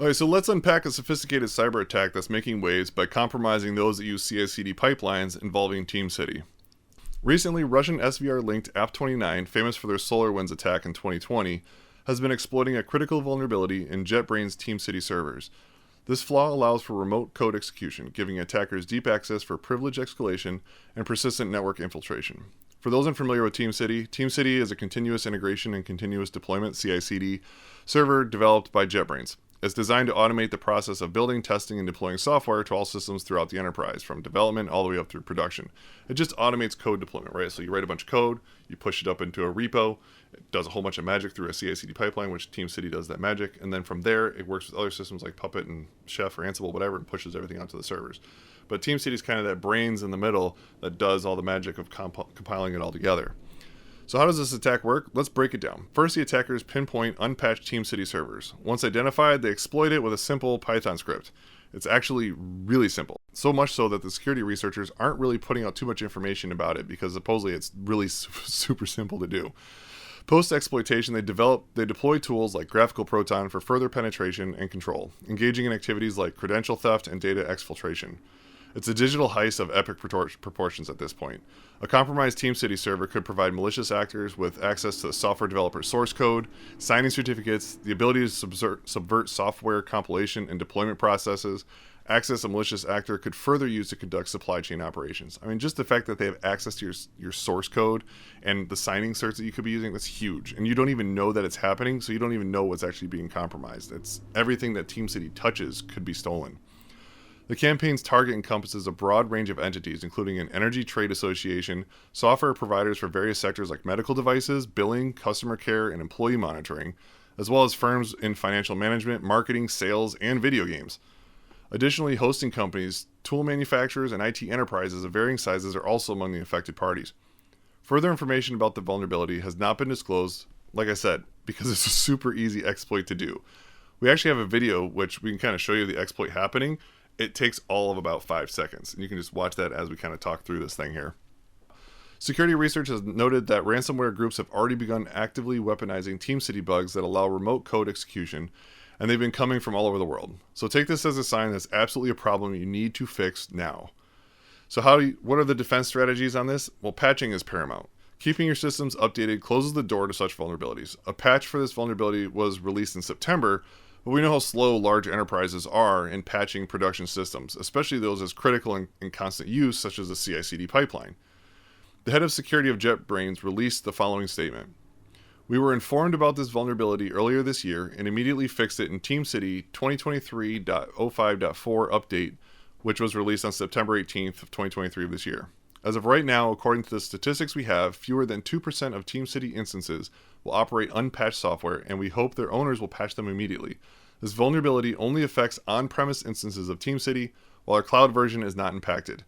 Alright, so let's unpack a sophisticated cyber attack that's making waves by compromising those that use CI/CD pipelines involving TeamCity. Recently, Russian SVR-linked App29, famous for their SolarWinds attack in 2020, has been exploiting a critical vulnerability in JetBrains TeamCity servers. This flaw allows for remote code execution, giving attackers deep access for privilege escalation and persistent network infiltration. For those unfamiliar with TeamCity, TeamCity is a continuous integration and continuous deployment CI/CD server developed by JetBrains. It's designed to automate the process of building, testing, and deploying software to all systems throughout the enterprise, from development all the way up through production. It just automates code deployment, right? So you write a bunch of code, you push it up into a repo, it does a whole bunch of magic through a CI/CD pipeline, which TeamCity does that magic, and then from there, it works with other systems like Puppet and Chef or Ansible, whatever, and pushes everything out to the servers. But TeamCity is kind of that brains in the middle that does all the magic of compiling it all together. So how does this attack work? Let's break it down. First, the attackers pinpoint unpatched TeamCity servers. Once identified, they exploit it with a simple Python script. It's actually really simple. So much so that the security researchers aren't really putting out too much information about it because supposedly it's really super simple to do. Post-exploitation, they deploy tools like Graphical Proton for further penetration and control, engaging in activities like credential theft and data exfiltration. It's a digital heist of epic proportions at this point. A compromised TeamCity server could provide malicious actors with access to the software developer's source code, signing certificates, the ability to subvert software compilation and deployment processes. Access a malicious actor could further use to conduct supply chain operations. I mean, just the fact that they have access to your source code and the signing certs that you could be using, that's huge. And you don't even know that it's happening, so you don't even know what's actually being compromised. It's everything that TeamCity touches could be stolen. The campaign's target encompasses a broad range of entities, including an energy trade association, software providers for various sectors like medical devices, billing, customer care, and employee monitoring, as well as firms in financial management, marketing, sales, and video games. Additionally, hosting companies, tool manufacturers, and IT enterprises of varying sizes are also among the affected parties. Further information about the vulnerability has not been disclosed, like I said, because it's a super easy exploit to do. We actually have a video which we can kind of show you the exploit happening. It takes all of about 5 seconds, and you can just watch that as we kind of talk through this thing here. Security research has noted that ransomware groups have already begun actively weaponizing TeamCity bugs that allow remote code execution, and they've been coming from all over the world. So take this as a sign that's absolutely a problem you need to fix now. So what are the defense strategies on this? Well, patching is paramount. Keeping your systems updated closes the door to such vulnerabilities. A patch for this vulnerability was released in September, but we know how slow large enterprises are in patching production systems, especially those as critical and in constant use, such as the CI/CD pipeline. The head of security of JetBrains released the following statement. We were informed about this vulnerability earlier this year and immediately fixed it in TeamCity 2023.05.4 update, which was released on September 18th of 2023 of this year. As of right now, according to the statistics we have, fewer than 2% of TeamCity instances will operate unpatched software, and we hope their owners will patch them immediately. This vulnerability only affects on-premise instances of TeamCity, while our cloud version is not impacted.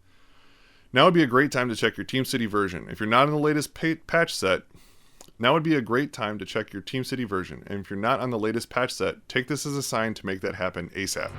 Now would be a great time to check your TeamCity version. If you're not in the latest patch set, now would be a great time to check your TeamCity version. And if you're not on the latest patch set, take this as a sign to make that happen ASAP.